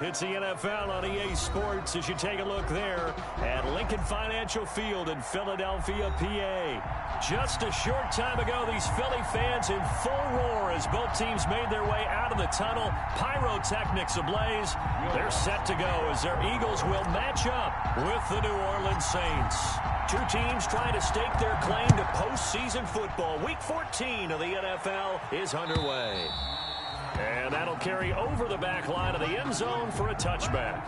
It's the NFL on EA Sports as you take a look there at Lincoln Financial Field in Philadelphia, PA. Just a short time ago, these Philly fans in full roar as both teams made their way out of the tunnel. Pyrotechnics ablaze. They're set to go as their Eagles will match up with the New Orleans Saints. Two teams trying to stake their claim to postseason football. Week 14 of the NFL is underway. And that'll carry over the back line of the end zone for a touchback.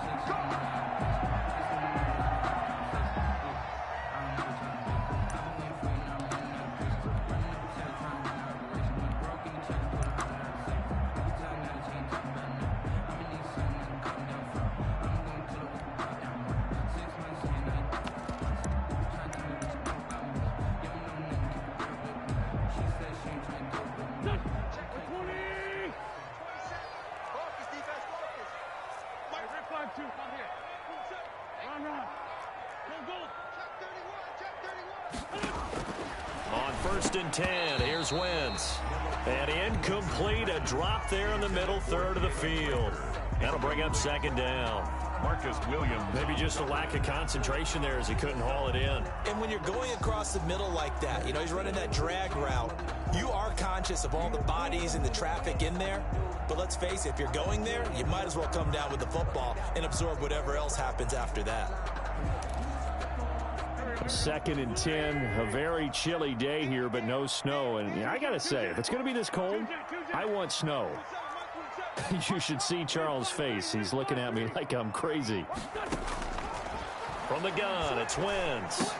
On 1st and 10, here's Wentz. And incomplete, a drop there in the middle third of the field. That'll bring up 2nd down. Marcus Williams. Maybe just a lack of concentration there as he couldn't haul it in. And when you're going across the middle like that, you know, he's running that drag route, you are conscious of all the bodies and the traffic in there. But let's face it, if you're going there, you might as well come down with the football and absorb whatever else happens after that. 2nd and 10, a very chilly day here, but no snow. And I got to say, if it's going to be this cold, I want snow. You should see Charles' face. He's looking at me like I'm crazy. From the gun, it's Wentz.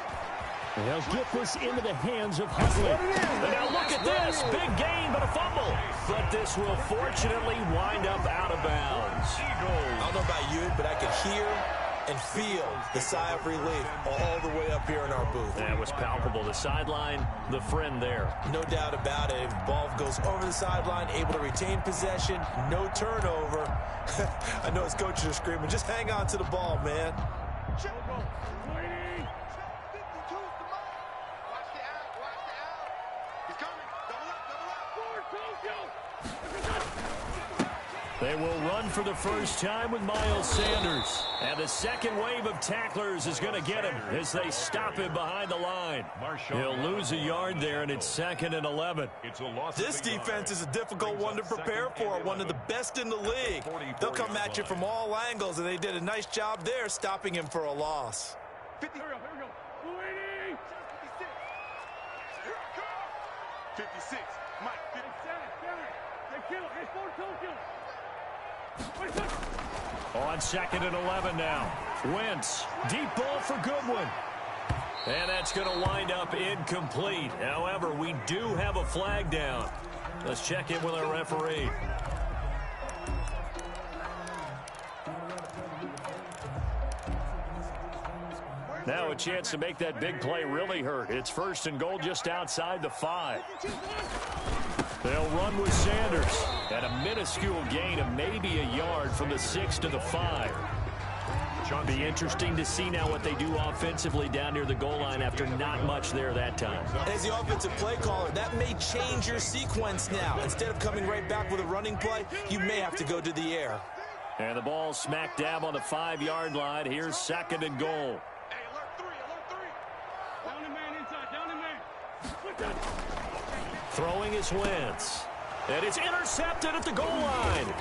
They'll get this into the hands of Huntley. And now look at this. Big gain, but a fumble. But this will fortunately wind up out of bounds. I don't know about you, but I could hear and feel the sigh of relief all the way up here in our booth. That was palpable. The sideline, the friend there. No doubt about it. If the ball goes over the sideline, able to retain possession, no turnover. I know his coaches are screaming, just hang on to the ball, man. They will run for the first time with Miles Sanders. And the second wave of tacklers is going to get him as they stop him behind the line. He'll lose a yard there, and it's 2nd and 11. This defense is a difficult one to prepare for, one of the best in the league. They'll come at you from all angles, and they did a nice job there stopping him for a loss. 56. Mike. 57. On 2nd and 11 now. Wentz, deep ball for Goodwin. And that's going to wind up incomplete. However, we do have a flag down. Let's check in with our referee. Now a chance to make that big play really hurt. It's 1st and goal just outside the 5. They'll run with Sanders. And a minuscule gain of maybe a yard from the 6 to the 5. It'll be interesting to see now what they do offensively down near the goal line after not much there that time. As the offensive play caller, that may change your sequence now. Instead of coming right back with a running play, you may have to go to the air. And the ball smack dab on the 5-yard line. Here's 2nd and goal. Throwing is Wentz. And it's intercepted at the goal line.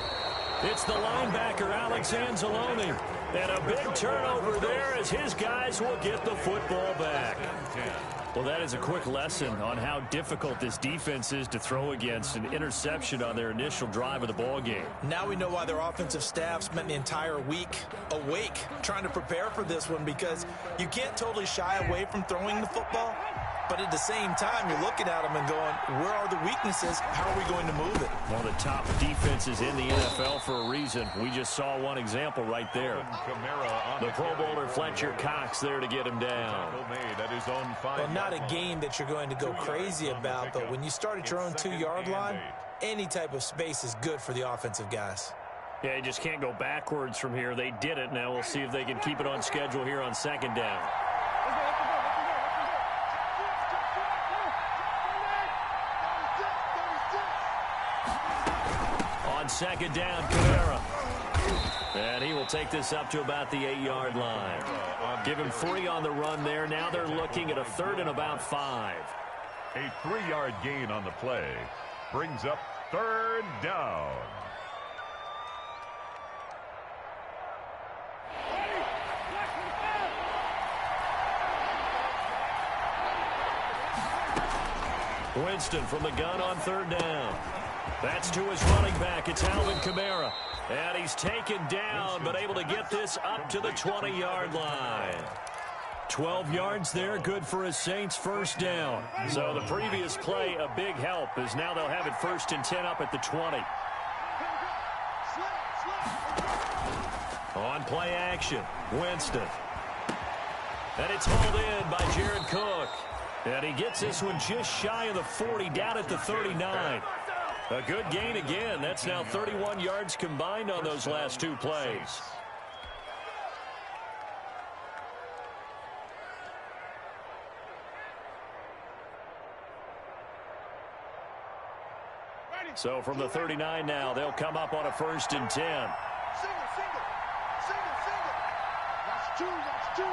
It's the linebacker, Alex Anzalone. And a big turnover there as his guys will get the football back. Well, that is a quick lesson on how difficult this defense is to throw against. An interception on their initial drive of the ball game. Now we know why their offensive staff spent the entire week awake trying to prepare for this one, because you can't totally shy away from throwing the football. But at the same time, you're looking at them and going, where are the weaknesses? How are we going to move it? One of the top defenses in the NFL for a reason. We just saw one example right there. The Pro Bowler Fletcher Cox there to get him down. Well, not a game that you're going to go crazy about, but when you start at your own 2-yard line, any type of space is good for the offensive guys. Yeah, you just can't go backwards from here. They did it. Now we'll see if they can keep it on schedule here on 2nd down. On 2nd down, Kamara. And he will take this up to about the 8-yard line. Give him 3 on the run there. Now they're looking at a 3rd and about 5. A 3-yard gain on the play brings up 3rd down. Winston from the gun on 3rd down. That's to his running back. It's Alvin Kamara. And he's taken down, but able to get this up to the 20-yard line. 12 yards there, good for a Saints first down. So the previous play, a big help, as now they'll have it 1st and 10 up at the 20. On play action, Winston. And it's hauled in by Jared Cook. And he gets this one just shy of the 40, down at the 39. A good gain again. That's now 31 yards combined on those last 2 plays. So from the 39 now, they'll come up on a 1st and 10. Single. That's 2.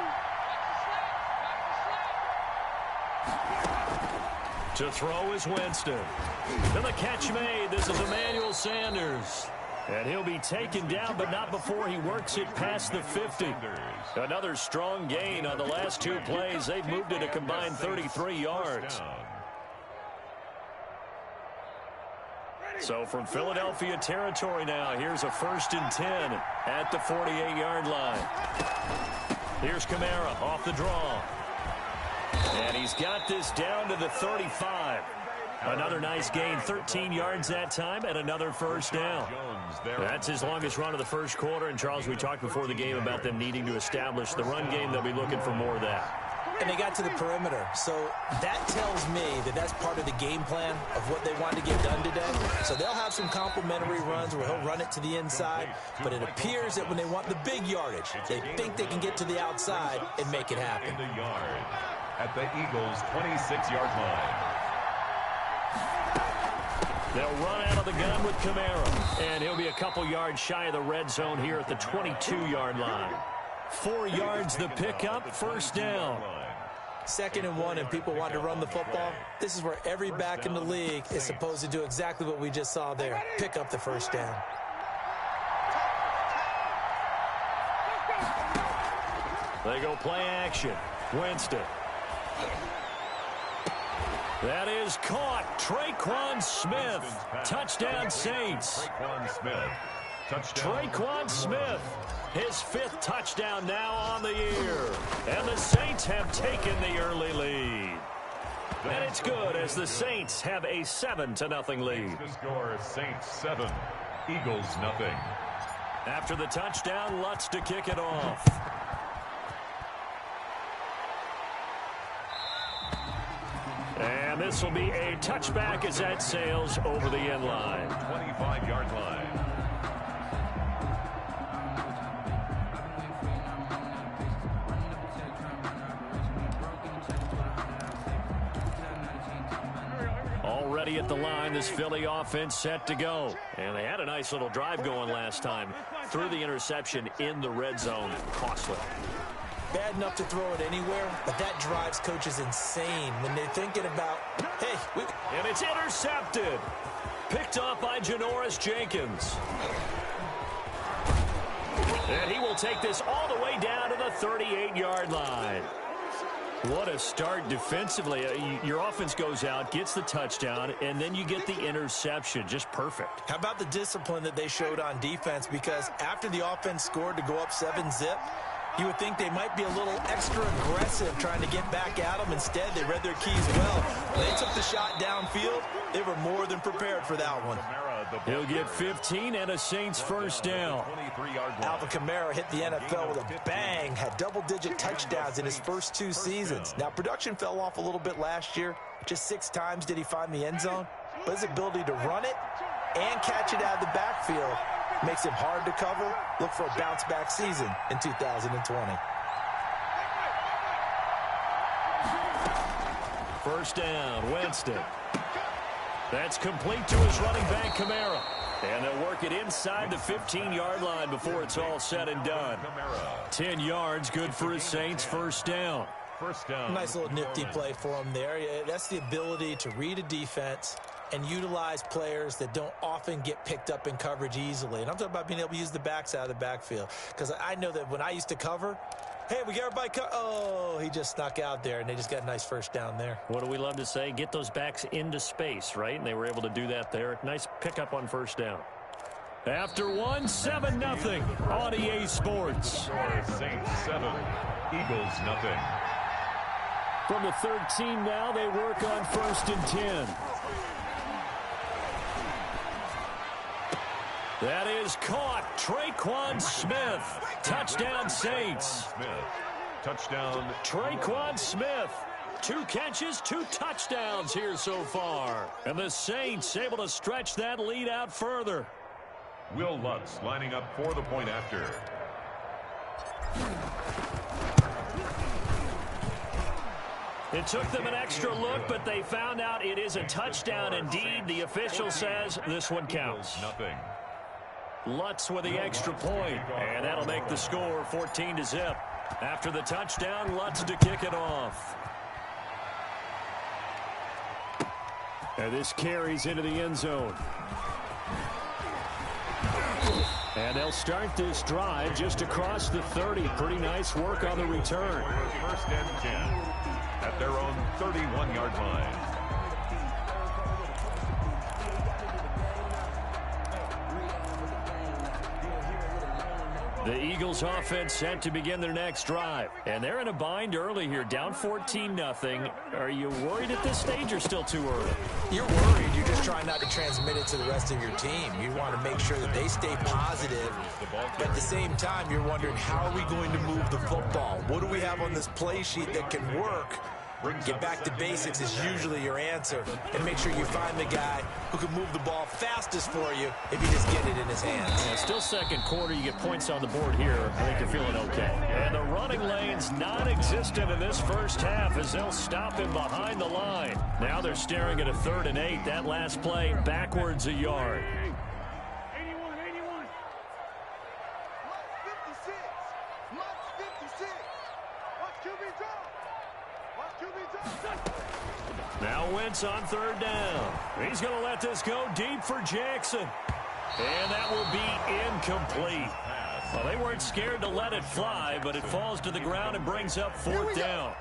To throw is Winston. And the catch made. This is Emmanuel Sanders. And he'll be taken down, but not before he works it past the 50. Another strong gain on the last 2 plays. They've moved it a combined 33 yards. So from Philadelphia territory now, here's a 1st and 10 at the 48-yard line. Here's Kamara off the draw. And he's got this down to the 35. Another nice gain, 13 yards that time, and another 1st down. That's his longest run of the 1st quarter. And, Charles, we talked before the game about them needing to establish the run game. They'll be looking for more of that. And they got to the perimeter. So that tells me that that's part of the game plan of what they want to get done today. So they'll have some complementary runs where he'll run it to the inside. But it appears that when they want the big yardage, they think they can get to the outside and make it happen. At the Eagles' 26-yard line. They'll run out of the gun with Kamara. And he'll be a couple yards shy of the red zone here at the 22-yard line. 4 yards the pickup, 1st down. 2nd and 1, and people want to run the football. This is where every back in the league is supposed to do exactly what we just saw there. Pick up the 1st down. They go play action. Winston. That is caught. Traquan Smith. Touchdown Saints. Traquan Smith. His 5th touchdown now on the year. And the Saints have taken the early lead. And it's good as the Saints have a 7-0 lead. The score is Saints 7, Eagles 0. After the touchdown, Lutz to kick it off. And this will be a touchback as that sails over the end line. 25-yard line. Already at the line, this Philly offense set to go. And they had a nice little drive going last time. Threw the interception in the red zone. Costly. Bad enough to throw it anywhere, but that drives coaches insane when they're thinking about, hey, and it's intercepted. Picked up by Janoris Jenkins. And he will take this all the way down to the 38-yard line. What a start defensively. Your offense goes out, gets the touchdown, and then you get the interception. Just perfect. How about the discipline that they showed on defense? Because after the offense scored to go up 7-zip, you would think they might be a little extra aggressive trying to get back at them. Instead, they read their keys well. When they took the shot downfield, they were more than prepared for that one. He'll get 15 and a Saints first down. Alvin Kamara hit the NFL with a bang, had double-digit touchdowns in his first 2 seasons. Now, production fell off a little bit last year. Just 6 times did he find the end zone. But his ability to run it and catch it out of the backfield makes him hard to cover. Look for a bounce-back season in 2020. First down, Winston. That's complete to his running back, Kamara. And they'll work it inside the 15-yard line before it's all said and done. 10 yards, good for his Saints. First down. First down. Nice little nifty play for him there. That's the ability to read a defense and utilize players that don't often get picked up in coverage easily. And I'm talking about being able to use the backs out of the backfield. Because I know that when I used to cover, hey, we got everybody oh, he just snuck out there, and they just got a nice first down there. What do we love to say? Get those backs into space, right? And they were able to do that there. Nice pickup on first down. After 7-0 on EA Sports. Saints 7, Eagles nothing. From the 13 now, they work on 1st and 10. That is caught. Traquan Smith. Touchdown Saints. Touchdown. Traquan Smith. 2 catches, 2 touchdowns here so far. And the Saints able to stretch that lead out further. Will Lutz lining up for the point after. It took them an extra look, but they found out it is a touchdown indeed. The official says this one counts. Nothing. Lutz with the extra point, and that'll make the score 14-0. After the touchdown, Lutz to kick it off. And this carries into the end zone. And they'll start this drive just across the 30. Pretty nice work on the return. 1st and 10 at their own 31-yard line. The Eagles offense set to begin their next drive. And they're in a bind early here, down 14-0. Are you worried at this stage or still too early? You're worried. You're just trying not to transmit it to the rest of your team. You want to make sure that they stay positive. But at the same time, you're wondering, how are we going to move the football? What do we have on this play sheet that can work? Get back to basics is usually your answer. And make sure you find the guy who can move the ball fastest for you if you just get it in his hands. Yeah, still second quarter. You get points on the board here. I think you're feeling okay. And the running lane's non-existent in this first half as they'll stop him behind the line. Now they're staring at a 3rd and 8. That last play backwards a yard. Now Wentz on 3rd down. He's going to let this go deep for Jackson. And that will be incomplete. Well, they weren't scared to let it fly, but it falls to the ground and brings up 4th down.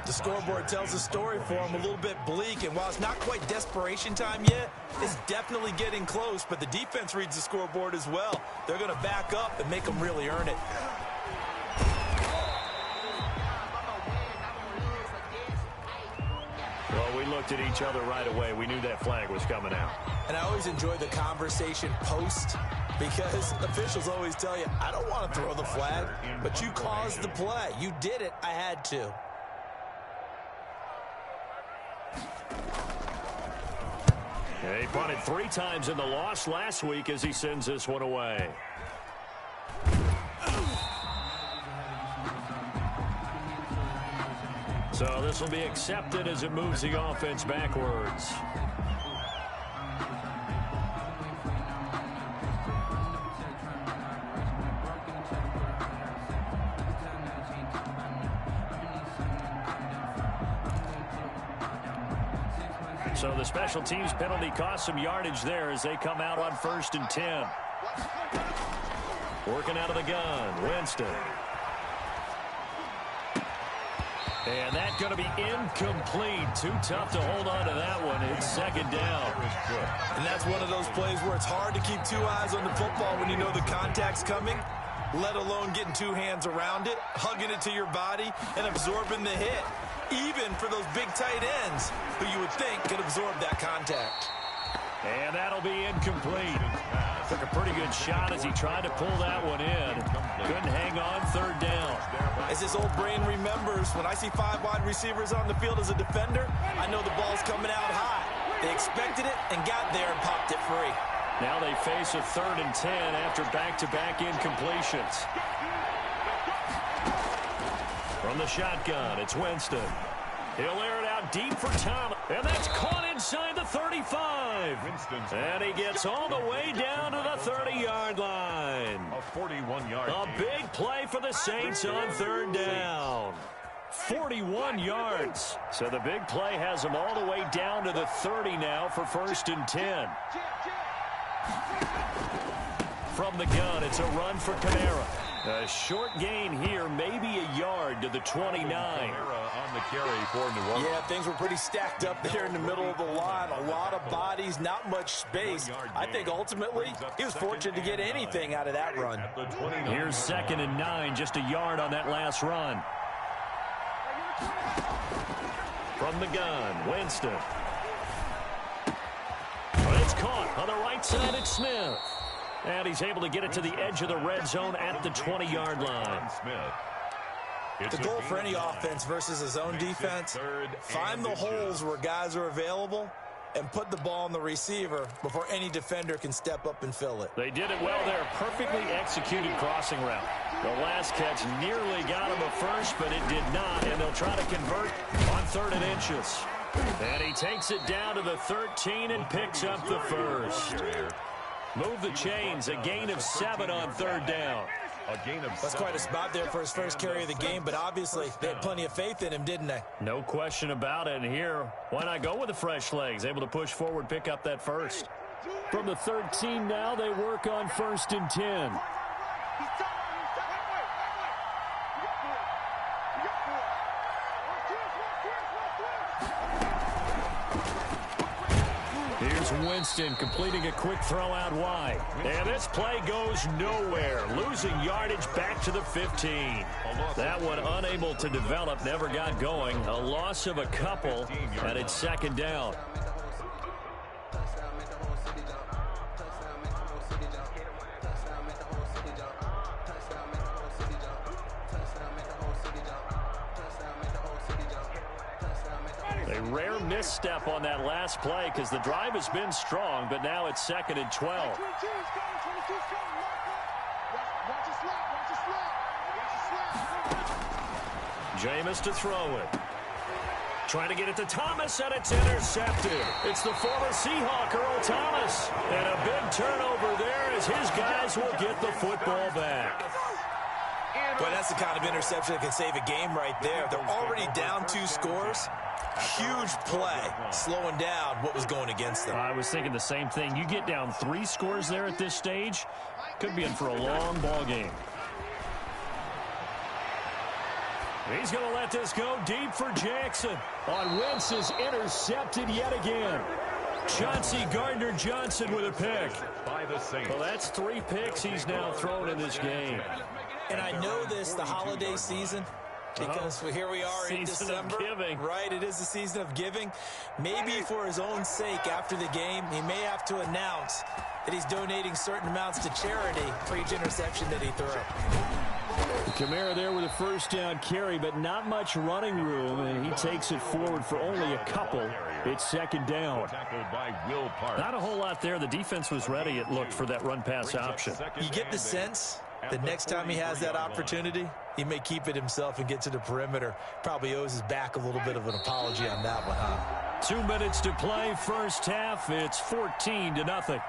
The scoreboard tells a story for him, a little bit bleak, and while it's not quite desperation time yet, it's definitely getting close, but the defense reads the scoreboard as well. They're going to back up and make them really earn it. Well, we looked at each other right away. We knew that flag was coming out. And I always enjoy the conversation post because officials always tell you, I don't want to throw the flag, but you caused the play. You did it. I had to. He punted 3 times in the loss last week as he sends this one away. So this will be accepted as it moves the offense backwards. So the special teams penalty cost some yardage there as they come out on 1st and 10. Working out of the gun, Winston. And that's going to be incomplete. Too tough to hold on to that one. It's 2nd down. And that's one of those plays where it's hard to keep 2 eyes on the football when you know the contact's coming, let alone getting 2 hands around it, hugging it to your body, and absorbing the hit. Even for those big tight ends who you would think could absorb that contact. And that'll be incomplete. Took a pretty good shot as he tried to pull that one in. Couldn't hang on 3rd down. As his old brain remembers, when I see 5 wide receivers on the field as a defender, I know the ball's coming out high. They expected it and got there and popped it free. Now they face a 3rd and 10 after back-to-back incompletions. From the shotgun, it's Winston. He'll air it out deep for Thomas. And that's caught inside the 35. And he gets all the way down to the 30-yard line. A 41-yard A big play for the Saints on third down. 41 yards. So the big play has them all the way down to the 30 now for 1st and 10. From the gun, it's a run for Kamara. A short gain here, maybe a yard to the 29. On the carry for New Orleans. Yeah, things were pretty stacked up there in the middle of the line. A lot of bodies, not much space. I think ultimately he was fortunate to get anything out of that run. Here's 2nd and 9, just a yard on that last run. From the gun, Winston. It's caught on the right side. It's Smith. And he's able to get it to the edge of the red zone at the 20-yard line. The goal for any offense versus a zone defense, find the holes where guys are available and put the ball on the receiver before any defender can step up and fill it. They did it well there. Perfectly executed crossing route. The last catch nearly got him a first, but it did not, and they'll try to convert on 3rd and inches. And he takes it down to the 13 and picks up the first. Move the chains, a gain of 7 on 3rd down. That's quite a spot there for his first carry of the game, but obviously they had plenty of faith in him, didn't they? No question about it. And here, why not go with the fresh legs? Able to push forward, pick up that first. From the 13 now, they work on 1st and 10. Here's Winston completing a quick throw out wide. And this play goes nowhere. Losing yardage back to the 15. That one unable to develop, never got going. A loss of a couple, and it's 2nd down. A rare misstep on that last play because the drive has been strong, but now it's 2nd and 12. Jameis to throw it. Trying to get it to Thomas, and it's intercepted. It's the former Seahawk, Earl Thomas. And a big turnover there as his guys will get the football back. Well, that's the kind of interception that can save a game right there. They're already down 2 scores. Huge play, slowing down what was going against them. I was thinking the same thing. You get down 3 scores there at this stage, could be in for a long ball game. He's going to let this go deep for Jackson. On Wentz is intercepted yet again. Chauncey Gardner-Johnson with a pick. Well, that's 3 picks he's now thrown in this game. And I know this, the holiday season, because here we are in December. Right, it is the season of giving. Maybe for his own sake after the game, he may have to announce that he's donating certain amounts to charity for each interception that he threw. Kamara there with a first down carry, but not much running room, and he takes it forward for only a couple. It's 2nd down. Not a whole lot there. The defense was ready, it looked, for that run-pass option. You get the sense that next time he has that opportunity, he may keep it himself and get to the perimeter. Probably owes his back a little bit of an apology on that one, huh? 2 minutes to play, first half. It's 14-0.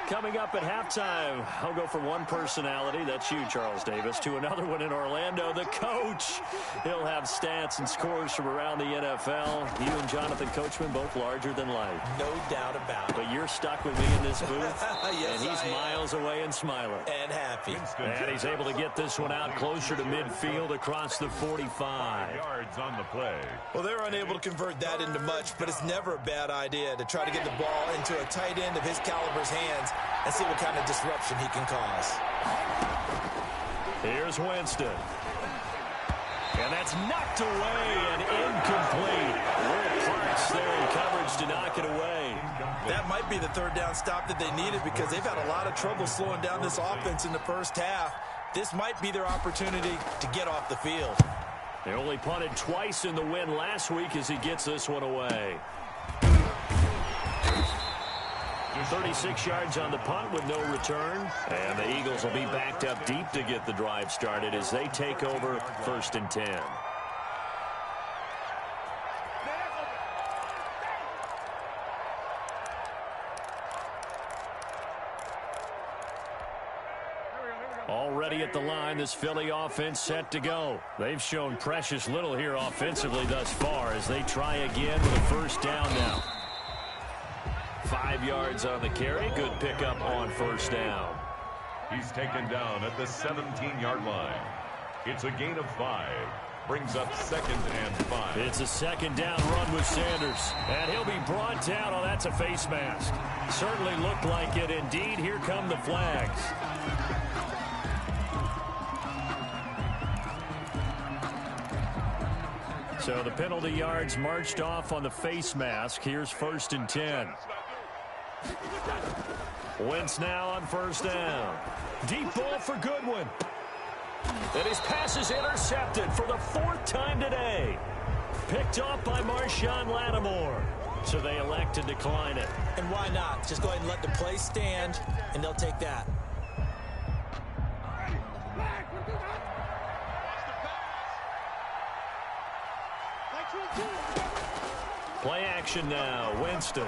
Coming up at halftime, I'll go from one personality, that's you, Charles Davis, to another one in Orlando, the coach. He'll have stats and scores from around the NFL. You and Jonathan Coachman, both larger than life. No doubt about it. But you're stuck with me in this booth, yes, and he's miles away and smiling. And happy. And he's able to get this one out closer to midfield across the 45. Yards on the play. Well, they're unable to convert that into much, but it's never a bad idea to try to get the ball into a tight end of his caliber's hands and see what kind of disruption he can cause. Here's Winston. And that's knocked away and incomplete. Will Parks there in coverage to knock it away. That might be the 3rd down stop that they needed because they've had a lot of trouble slowing down this offense in the first half. This might be their opportunity to get off the field. They only punted twice in the win last week as he gets this one away. 36 yards on the punt with no return. And the Eagles will be backed up deep to get the drive started as they take over 1st and 10. Already at the line, this Philly offense set to go. They've shown precious little here offensively thus far as they try again with a first down now. 5 yards on the carry. Good pickup on first down. He's taken down at the 17-yard line. It's a gain of 5. Brings up 2nd and 5. It's a second down run with Sanders. And he'll be brought down. Oh, that's a face mask. Certainly looked like it. Indeed, here come the flags. So the penalty yards marched off on the face mask. Here's 1st and 10. Wentz now on first down. Deep ball for Goodwin. And his pass is intercepted for the 4th time today. Picked off by Marshawn Lattimore. So they elect to decline it. And why not? Just go ahead and let the play stand, and they'll take that. Play action now. Winston.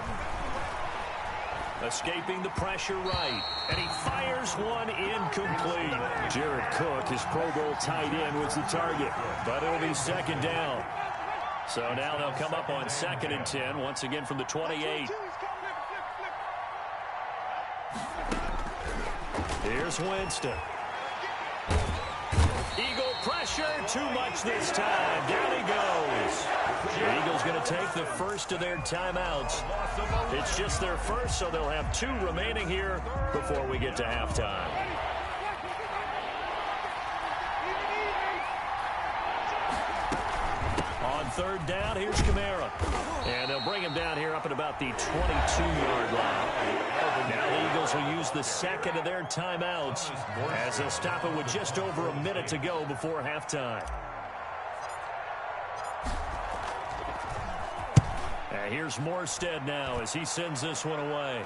Escaping the pressure right. And he fires one incomplete. Jared Cook, his Pro Bowl tight end, was the target. But it'll be second down. So now they'll come up on 2nd and 10, once again from the 28. Here's Winston. Eagle pressure, too much this time. Down he goes. The Eagles going to take the first of their timeouts. It's just their first, so they'll have 2 remaining here before we get to halftime. On 3rd down, here's Kamara. And they'll bring him down here up at about the 22-yard line. Now the Eagles will use the 2nd of their timeouts as they'll stop it with just over a minute to go before halftime. And here's Morstead now as he sends this one away.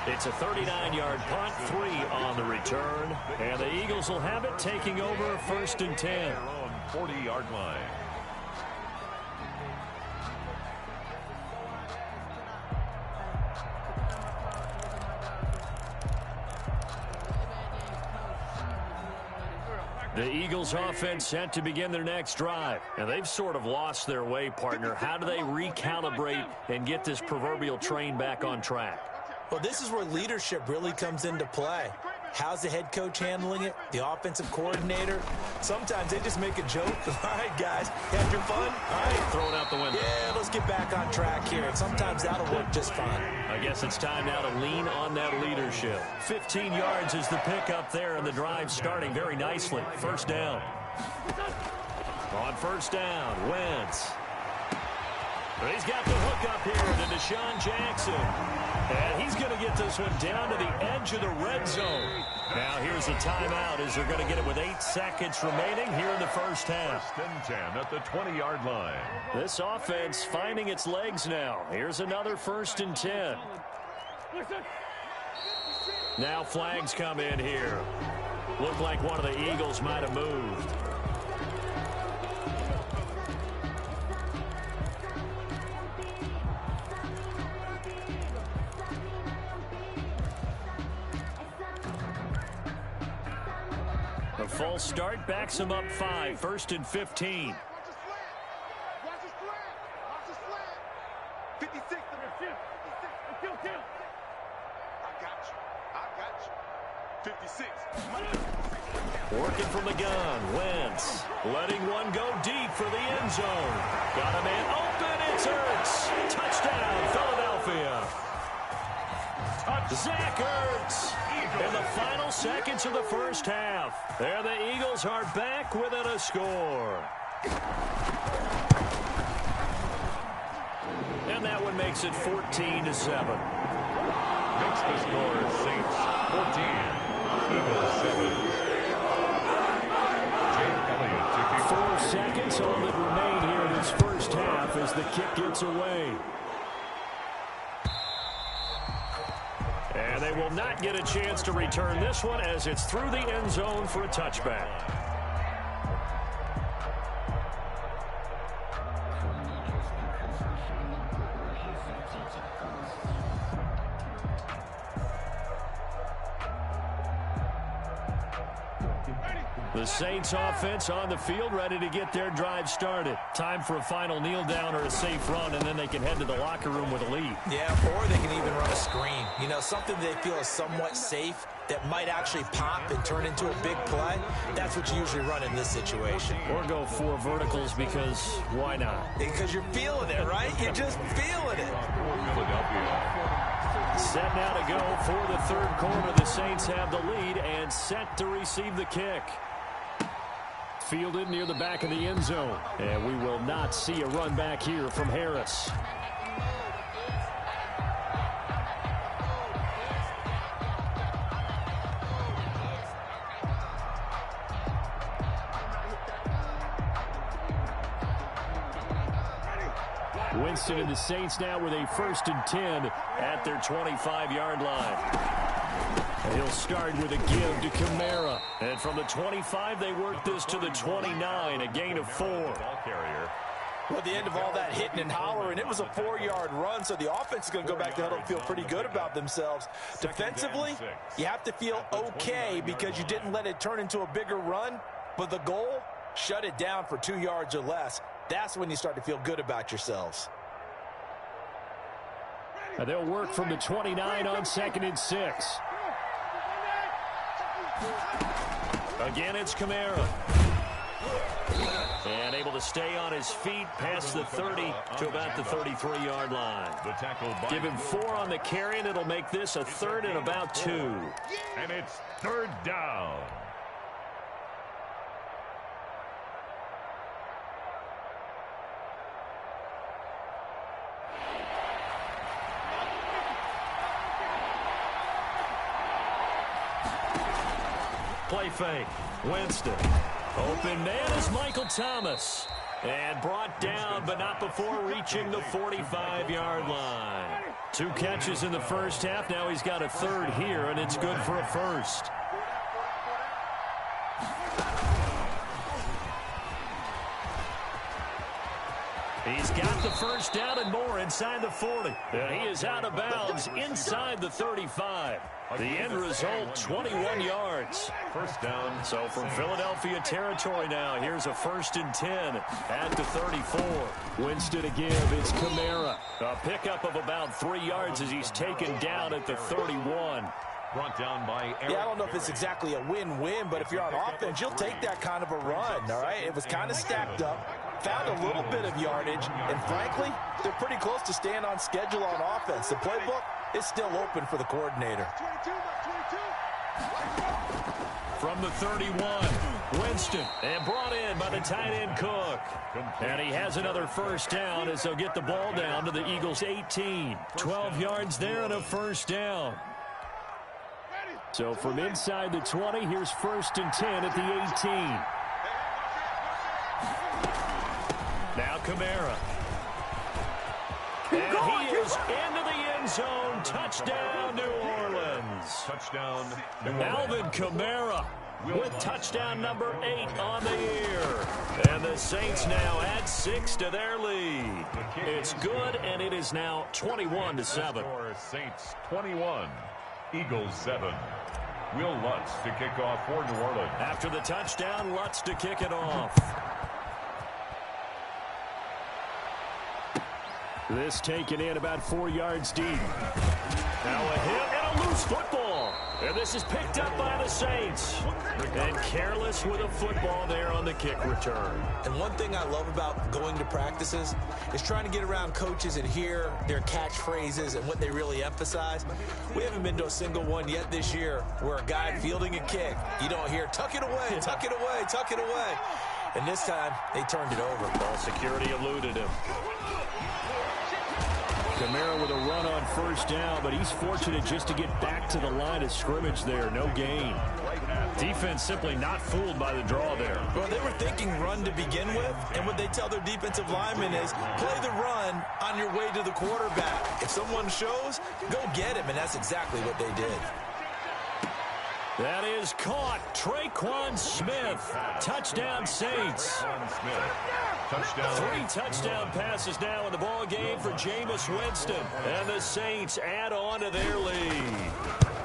It's a 39-yard punt, 3 on the return. And the Eagles will have it, taking over 1st and 10. Their own 40-yard line. The Eagles offense set to begin their next drive. And they've sort of lost their way, partner. How do they recalibrate and get this proverbial train back on track? Well, this is where leadership really comes into play. How's the head coach handling it? The offensive coordinator? Sometimes they just make a joke. All right, guys, you had your fun? All right. Throw it out the window. Yeah, let's get back on track here. And sometimes that'll work just fine. I guess it's time now to lean on that leadership. 15 yards is the pickup there, and the drive starting very nicely. First down. On first down, Wentz. He's got the hook up here to Deshaun Jackson. And he's going to get this one down to the edge of the red zone. Now here's a timeout as they're going to get it with 8 seconds remaining here in the first half. 1st and 10 at the 20-yard line. This offense finding its legs now. Here's another 1st and 10. Now flags come in here. Looked like one of the Eagles might have moved. A false start backs him up 5. 1st and 15. Watch his flag. 56. I got you. 56. Working from the gun. Wentz letting one go deep for the end zone. Got a man open. It's Ertz. Touchdown, Philadelphia. Zach Ertz. In the final seconds of the first half. There the Eagles are back within a score. And that one makes it 14-7. Makes the score Saints 14, Eagles 7. Jake Elliott taking 4 seconds all that remain here in this first half as the kick gets away. And they will not get a chance to return this one as it's through the end zone for a touchback. The Saints offense on the field, ready to get their drive started. Time for a final kneel down or a safe run, and then they can head to the locker room with a lead. Yeah, or they can even run a screen. You know, something they feel is somewhat safe that might actually pop and turn into a big play. That's what you usually run in this situation. Or go 4 verticals because why not? Because you're feeling it, right? You're just feeling it. Set now to go for the third quarter. The Saints have the lead and set to receive the kick. Fielded near the back of the end zone. And we will not see a run back here from Harris. Winston and the Saints now with a 1st and 10 at their 25-yard line. And he'll start with a give to Kamara. And from the 25, they work this to the 29, a gain of 4. Well, at the end of all that hitting and hollering, it was a 4-yard run, so the offense is going to go back to huddle and feel pretty good about themselves. Defensively, you have to feel okay because you didn't let it turn into a bigger run, but the goal, shut it down for 2 yards or less. That's when you start to feel good about yourselves. And they'll work from the 29 on 2nd and 6. Again, it's Kamara. And able to stay on his feet past the 30 to about the 33-yard line. Give him 4 on the carry, and it'll make this a 3rd and about 2. And it's 3rd down. Play fake. Winston. Open man is Michael Thomas. And brought down, but not before reaching the 45-yard line. 2 catches in the first half. Now he's got a 3rd here, and it's good for a 1st. He's got the 1st down and more inside the 40. And he is out of bounds inside the 35. The end result, 21 yards. 1st down. So from Philadelphia territory now, here's a 1st and 10 at the 34. Winston to give, it's Kamara. A pickup of about 3 yards as he's taken down at the 31. Brought down by Eric. Yeah, I don't know if it's exactly a win-win, but if you're on offense, you'll take that kind of a run, all right? It was kind of stacked up, found a little bit of yardage, and frankly, they're pretty close to staying on schedule on offense. The playbook is still open for the coordinator. From the 31, Winston, and brought in by the tight end Cook. And he has another 1st down as they'll get the ball down to the Eagles' 18. 12 yards there and a 1st down. So from inside the 20, here's 1st and 10 at the 18. Now Kamara. And he is into the end zone. Touchdown, New Orleans. Touchdown, Alvin Kamara with touchdown number 8 on the year. And the Saints now add 6 to their lead. It's good, and it is now 21-7. Saints 21, Eagles 7. Will Lutz to kick off for New Orleans. After the touchdown, Lutz to kick it off. This taken in about 4 yards deep. Now a hit and a loose football. And this is picked up by the Saints. And careless with a football there on the kick return. And one thing I love about going to practices is trying to get around coaches and hear their catchphrases and what they really emphasize. We haven't been to a single one yet this year where a guy fielding a kick, you don't hear, tuck it away, tuck it away, tuck it away. And this time, they turned it over. Ball security eluded him. Kamara with a run on 1st down, but he's fortunate just to get back to the line of scrimmage there. No gain. Defense simply not fooled by the draw there. Well, they were thinking run to begin with, and what they tell their defensive linemen is play the run on your way to the quarterback. If someone shows, go get him, and that's exactly what they did. That is caught. Traquan Smith. Touchdown, Saints. Touchdown. 3 touchdown passes now in the ball game for Jameis Winston. And the Saints add on to their lead.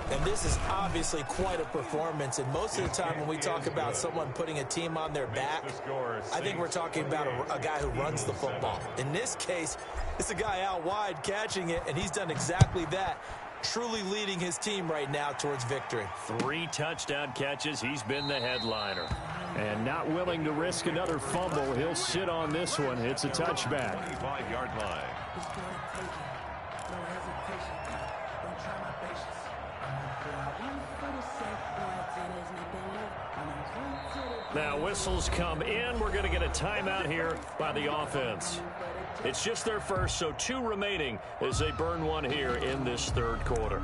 And this is obviously quite a performance. And most of the time when we talk about someone putting a team on their back, I think we're talking about a guy who runs the football. In this case, it's a guy out wide catching it, and he's done exactly that. Truly leading his team right now towards victory. 3 touchdown catches. He's been the headliner. And not willing to risk another fumble. He'll sit on this one. It's a touchback. 25-yard line. Now whistles come in. We're going to get a timeout here by the offense. It's just their first, so 2 remaining as they burn one here in this third quarter.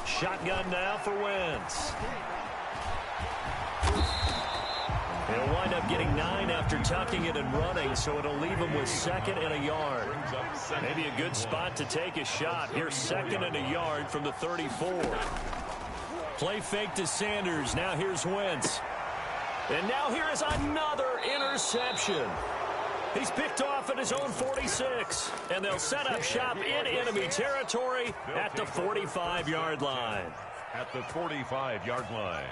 Shotgun now for Wentz. He'll wind up getting 9 after tucking it and running, so it'll leave him with 2nd and a yard. Maybe a good spot to take a shot. Here's 2nd and a yard from the 34. Play fake to Sanders. Now here's Wentz. And now here is another interception. He's picked off at his own 46. And they'll set up shop in enemy territory at the 45-yard line. At the 45-yard line.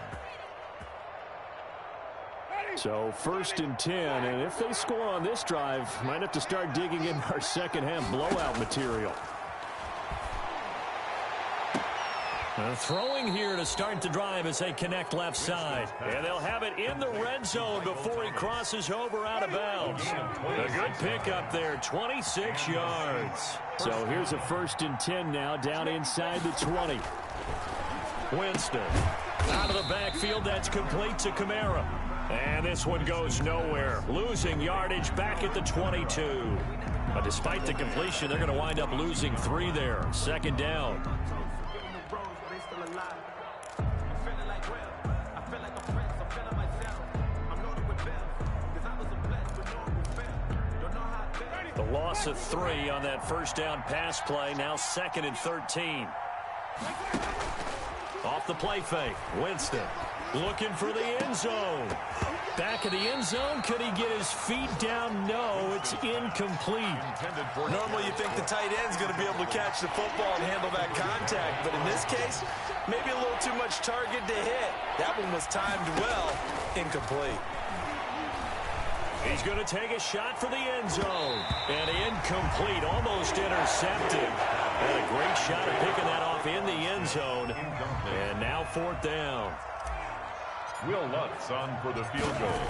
So 1st and 10, and if they score on this drive, might have to start digging in our second-half blowout material. Throwing here to start the drive as they connect left side. And they'll have it in the red zone before he crosses over out of bounds. A good pickup there, 26 yards. So here's a 1st and 10 now, down inside the 20. Winston out of the backfield, that's complete to Kamara. And this one goes nowhere. Losing yardage back at the 22. But despite the completion, they're going to wind up losing 3 there. 2nd down. The loss of 3 on that 1st down pass play. Now 2nd and 13. Off the play fake. Winston looking for the end zone. Back of the end zone. Could he get his feet down? No, it's incomplete. Normally you think the tight end's going to be able to catch the football and handle that contact. But in this case, maybe a little too much target to hit. That one was timed well. Incomplete. He's going to take a shot for the end zone. And incomplete. Almost intercepted. And a great shot at picking that off in the end zone. And now 4th down. Will Lutz on for the field goal.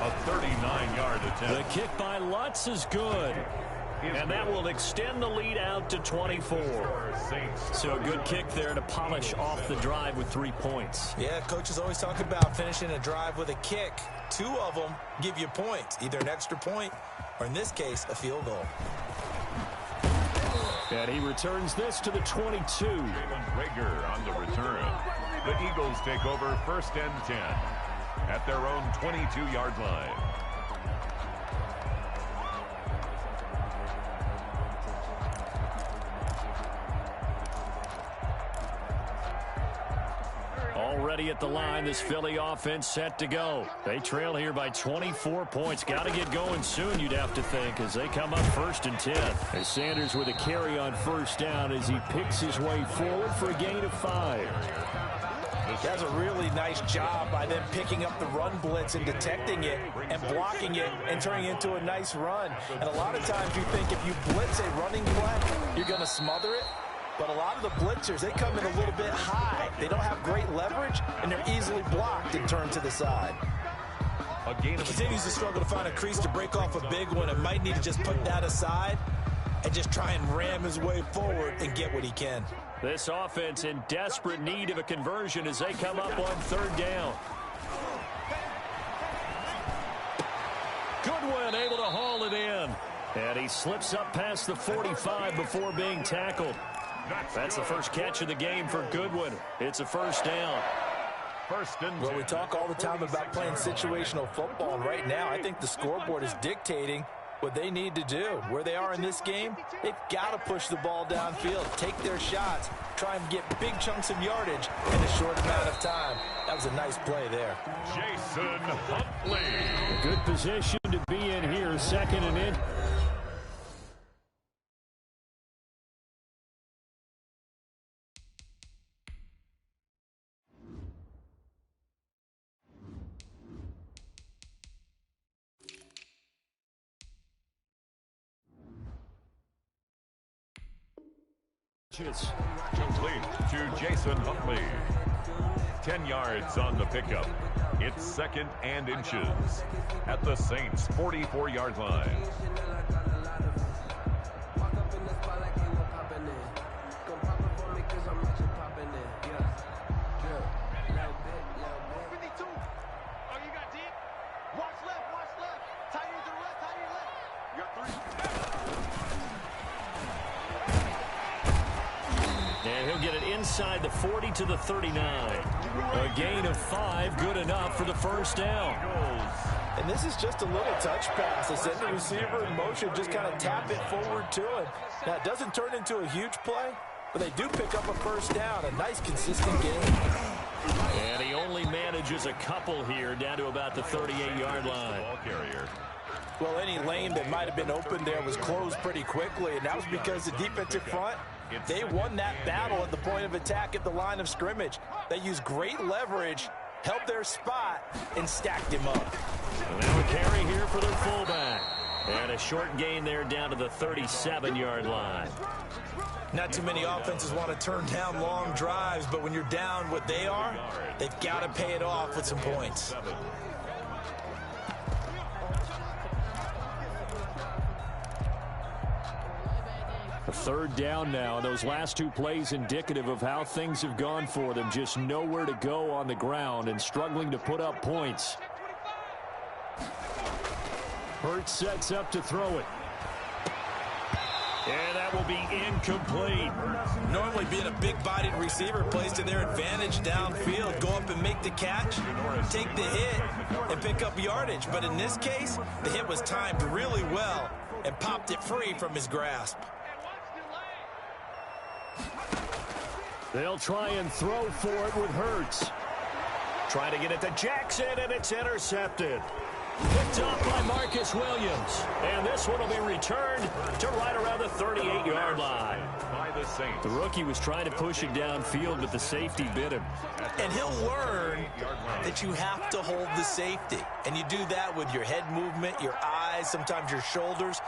A 39-yard attempt. The kick by Lutz is good. And that will extend the lead out to 24. So a good kick there to polish off the drive with 3 points. Yeah, coaches always talk about finishing a drive with a kick. 2 of them give you points, either an extra point or, in this case, a field goal. And he returns this to the 22. Jalen Rager on the return. The Eagles take over 1st and 10 at their own 22-yard line. Already at the line, this Philly offense set to go. They trail here by 24 points. Got to get going soon, you'd have to think, as they come up 1st and 10. As Sanders with a carry on 1st down as he picks his way forward for a gain of 5. That's a really nice job by them picking up the run blitz and detecting it and blocking it and turning it into a nice run. And a lot of times you think if you blitz a running play, you're going to smother it. But a lot of the blitzers, they come in a little bit high. They don't have great leverage, and they're easily blocked and turned to the side. He continues to struggle to find a crease to break off a big one and might need to just put that aside and just try and ram his way forward and get what he can. This offense in desperate need of a conversion as they come up on 3rd down. Goodwin able to haul it in. And he slips up past the 45 before being tackled. That's the first catch of the game for Goodwin. It's a 1st down. 1st and 10. Well, we talk all the time about playing situational football, and right now I think the scoreboard is dictating what they need to do. Where they are in this game, they've got to push the ball downfield, take their shots, try and get big chunks of yardage in a short amount of time. That was a nice play there. Jason Huntley. A good position to be in here, second and in. Complete to Jason Huntley. 10 yards on the pickup. It's second and inches at the Saints' 44-yard line. And he'll get it inside the 40 to the 39. A gain of 5, good enough for the first down. And this is just a little touch pass. They send the receiver in motion, just kind of tap it forward to him. Now, it doesn't turn into a huge play, but they do pick up a first down. A nice, consistent game. And he only manages a couple here, down to about the 38-yard line. Ball carrier. Well, any lane that might have been open there was closed pretty quickly, and that was because the defensive front, they won that battle at the point of attack at the line of scrimmage. They used great leverage, held their spot, and stacked him up. And now a carry here for their fullback. And a short gain there down to the 37-yard line. Not too many offenses want to turn down long drives, but when you're down what they are, they've got to pay it off with some points. A third down now, and those last two plays indicative of how things have gone for them. Just nowhere to go on the ground and struggling to put up points. Hurts sets up to throw it. And that will be incomplete. Normally being a big-bodied receiver plays to their advantage downfield. Go up and make the catch, take the hit, and pick up yardage. But in this case, the hit was timed really well and popped it free from his grasp. They'll try and throw for it with Hurts. Trying to get it to Jackson, and it's intercepted. Picked up by Marcus Williams. And this one will be returned to right around the 38-yard line. By the Saints. The rookie was trying to push it downfield, but the safety bit him. And he'll learn that you have to hold the safety. And you do that with your head movement, your eyes, sometimes your shoulders.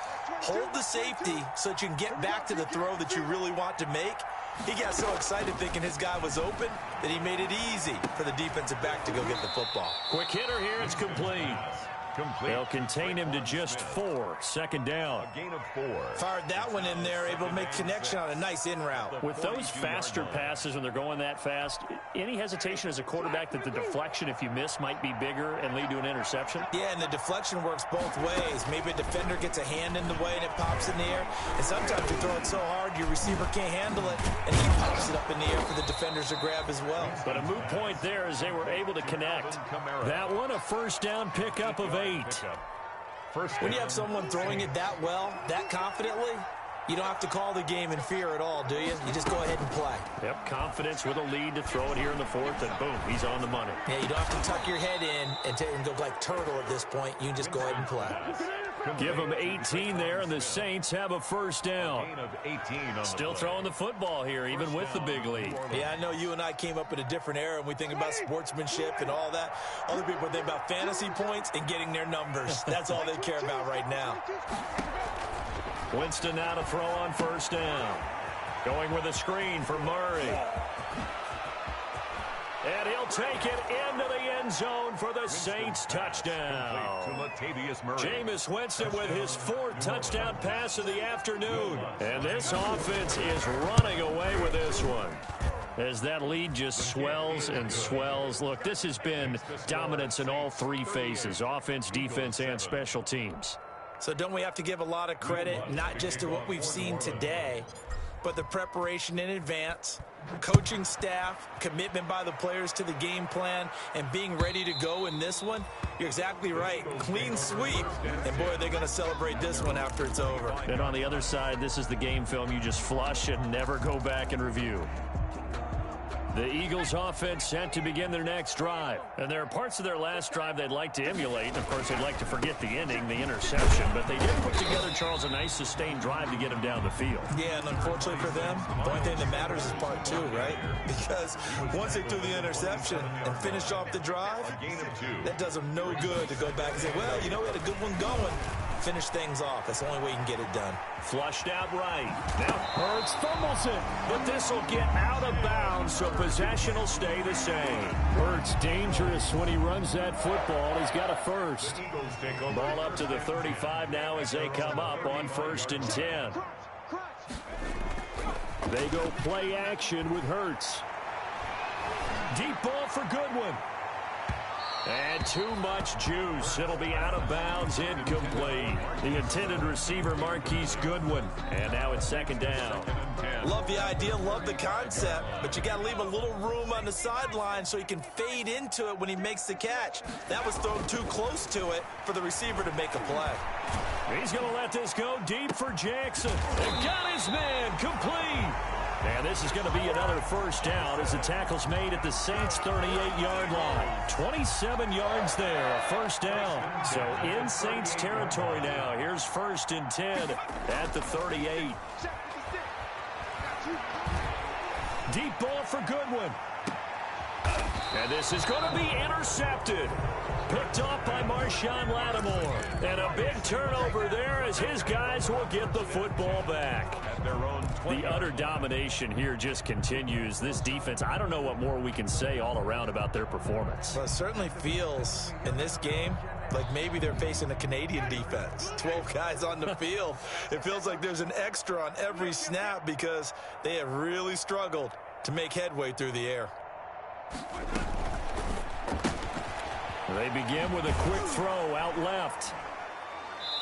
Hold the safety so that you can get back to the throw that you really want to make. He got so excited thinking his guy was open that he made it easy for the defensive back to go get the football. Quick hitter here, it's complete. They'll contain him to just 4. Second down. A gain of 4. Fired that one in there, able to make connection on a nice in route. With those faster passes when they're going that fast, any hesitation as a quarterback that the deflection, if you miss, might be bigger and lead to an interception? Yeah, and the deflection works both ways. Maybe a defender gets a hand in the way and it pops in the air. And sometimes you throw it so hard your receiver can't handle it, and he pops it up in the air for the defenders to grab as well. But a moot point there as they were able to connect. That one, a first down pickup of 8. When you have someone throwing it that well, that confidently, you don't have to call the game in fear at all, do you? You just go ahead and play. Yep, confidence with a lead to throw it here in the 4th, and boom, he's on the money. Yeah, you don't have to tuck your head in and go like turtle at this point. You can just go ahead and play. Give them 18 there, and the Saints have a first down. Still throwing the football here, even with the big lead. Yeah, I know you and I came up in a different era, and we think about sportsmanship and all that. Other people think about fantasy points and getting their numbers. That's all they care about right now. Winston now to throw on first down. Going with a screen for Murray. And he'll take it into the end zone for the Saints touchdown. Jameis Winston with his 4th touchdown pass of the afternoon. And this offense is running away with this one, as that lead just swells and swells. Look, this has been dominance in all 3 phases, offense, defense, and special teams. So don't we have to give a lot of credit, not just to what we've seen today, but the preparation in advance, coaching staff, commitment by the players to the game plan, and being ready to go in this one, you're exactly right. Clean sweep, and boy, they're going to celebrate this one after it's over. And on the other side, this is the game film you just flush and never go back and review. The Eagles offense set to begin their next drive. And there are parts of their last drive they'd like to emulate. And of course, they'd like to forget the ending, the interception. But they did put together, Charles, a nice sustained drive to get them down the field. Yeah, and unfortunately for them, the only thing that matters is part two, right? Because once they threw the interception and finished off the drive, that does them no good to go back and say, well, you know, we had a good one going. Finish things off. That's the only way you can get it done. Flushed out right. Now Hurts fumbles it. But this will get out of bounds, so possession will stay the same. Hurts dangerous when he runs that football. He's got a first. Ball up to the 35 now as they come up on 1st and 10. They go play action with Hurts. Deep ball for Goodwin. And too much juice. It'll be out of bounds, incomplete. The intended receiver, Marquise Goodwin. And now it's 2nd down. Love the idea, love the concept, but you got to leave a little room on the sideline so he can fade into it when he makes the catch. That was thrown too close to it for the receiver to make a play. He's going to let this go deep for Jackson. And got his man complete. And this is going to be another 1st down as the tackle's made at the Saints' 38-yard line. 27 yards there, a 1st down. So in Saints territory now. Here's 1st and 10 at the 38. Deep ball for Goodwin. And this is going to be intercepted. Picked off by Marshawn Lattimore. And a big turnover there as his guys will get the football back. The utter domination here just continues. This defense, I don't know what more we can say all around about their performance. Well, it certainly feels in this game like maybe they're facing a Canadian defense. 12 guys on the field. It feels like there's an extra on every snap because they have really struggled to make headway through the air. They begin with a quick throw out left.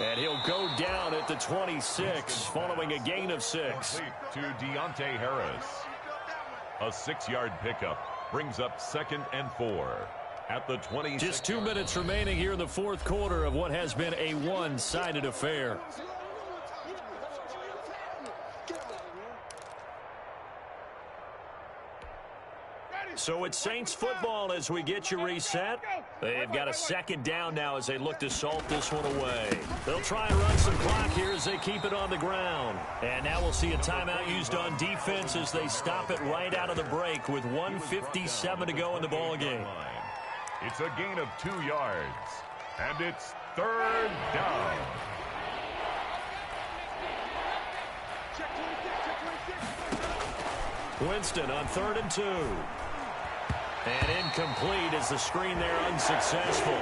And he'll go down at the 26 following a gain of 6. To Deontay Harris. A 6-yard pickup brings up 2nd and 4 at the 20. Just 2 minutes remaining here in the 4th quarter of what has been a one-sided affair. So it's Saints football as we get you reset. They've got a 2nd down now as they look to salt this one away. They'll try and run some clock here as they keep it on the ground. And now we'll see a timeout used on defense as they stop it right out of the break with 1:57 to go in the ball game. It's a gain of 2 yards. And it's 3rd down. Winston on 3rd and 2. And incomplete as the screen there unsuccessful.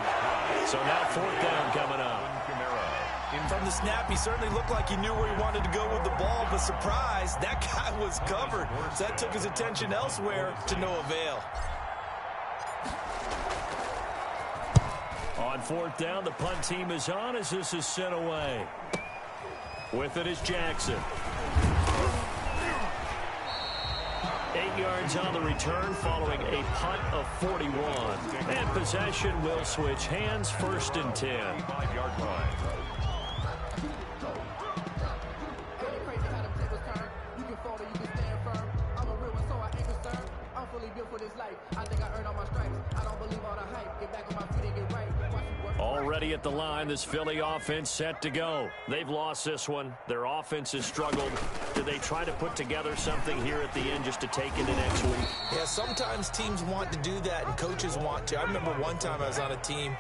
So now 4th down coming up. From the snap, he certainly looked like he knew where he wanted to go with the ball, but surprise, that guy was covered. So that took his attention elsewhere to no avail. On 4th down, the punt team is on as this is sent away. With it is Jackson. 8 yards on the return following a punt of 41. And possession will switch hands, 1st and 10. 5-yard line. Already at the line, this Philly offense set to go. They've lost this one. Their offense has struggled. Do they try to put together something here at the end just to take into next week? Yeah, sometimes teams want to do that and coaches want to. I remember one time I was on a team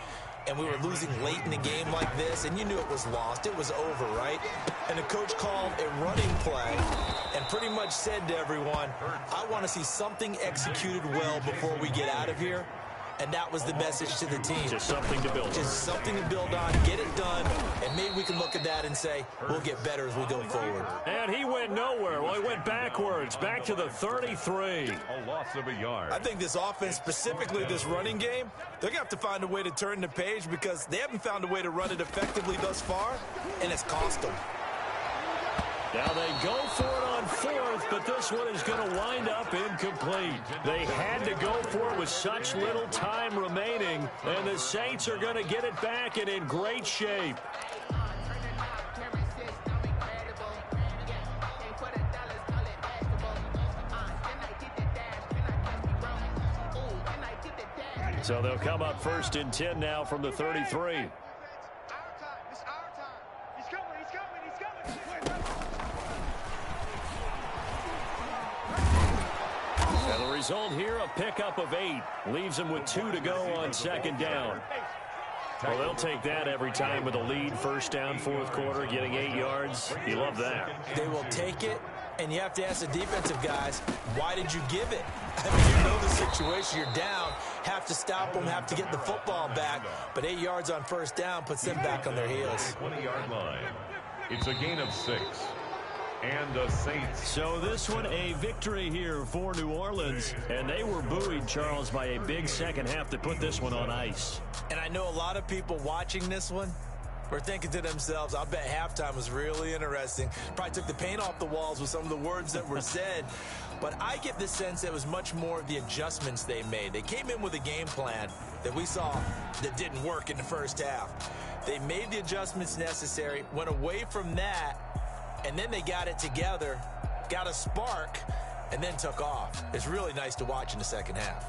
and we were losing late in the game like this, and you knew it was lost. It was over, right? And the coach called a running play and pretty much said to everyone, I want to see something executed well before we get out of here. And that was the message to the team. Just something to build on. Just something to build on, get it done, and maybe we can look at that and say, we'll get better as we go forward. And he went nowhere. Well, he went backwards, back to the 33. A loss of a yard. I think this offense, specifically this running game, they're going to have to find a way to turn the page because they haven't found a way to run it effectively thus far, and it's cost them. Now they go for it on fourth, but this one is going to wind up incomplete. They had to go for it with such little time remaining, and the Saints are going to get it back and in great shape. So they'll come up 1st and 10 now from the 33. It's our time. He's coming. And the result here, a pickup of 8. Leaves them with 2 to go on 2nd down. Well, they'll take that every time with a lead. 1st down, 4th quarter, getting 8 yards. You love that. They will take it, and you have to ask the defensive guys, why did you give it? I mean, you know the situation. You're down, have to stop them, have to get the football back. But 8 yards on 1st down puts them back on their heels. 20-yard line. It's a gain of 6. And the Saints. So this one, a victory here for New Orleans. And they were buoyed, Charles, by a big second half to put this one on ice. And I know a lot of people watching this one were thinking to themselves, I'll bet halftime was really interesting. Probably took the paint off the walls with some of the words that were said. But I get the sense it was much more of the adjustments they made. They came in with a game plan that we saw that didn't work in the first half. They made the adjustments necessary, went away from that, and then they got it together, got a spark, and then took off. It's really nice to watch in the second half.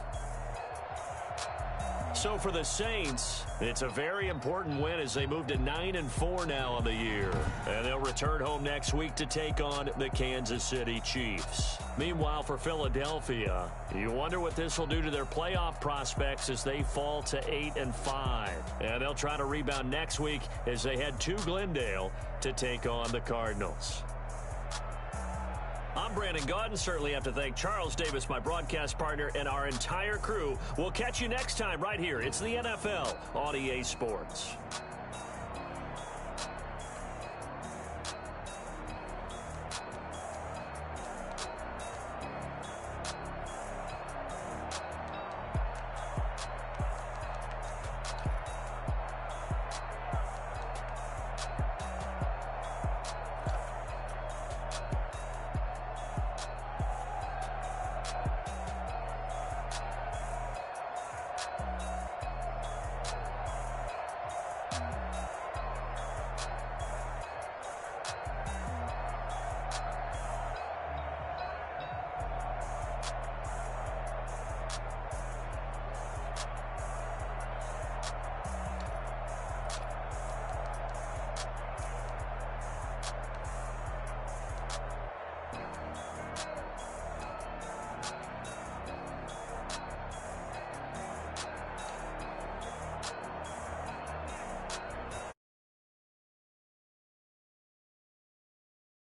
So for the Saints, it's a very important win as they move to 9-4 now on the year. And they'll return home next week to take on the Kansas City Chiefs. Meanwhile, for Philadelphia, you wonder what this will do to their playoff prospects as they fall to 8-5. And they'll try to rebound next week as they head to Glendale to take on the Cardinals. I'm Brandon Gaudin. Certainly have to thank Charles Davis, my broadcast partner, and our entire crew. We'll catch you next time right here. It's the NFL on EA Sports.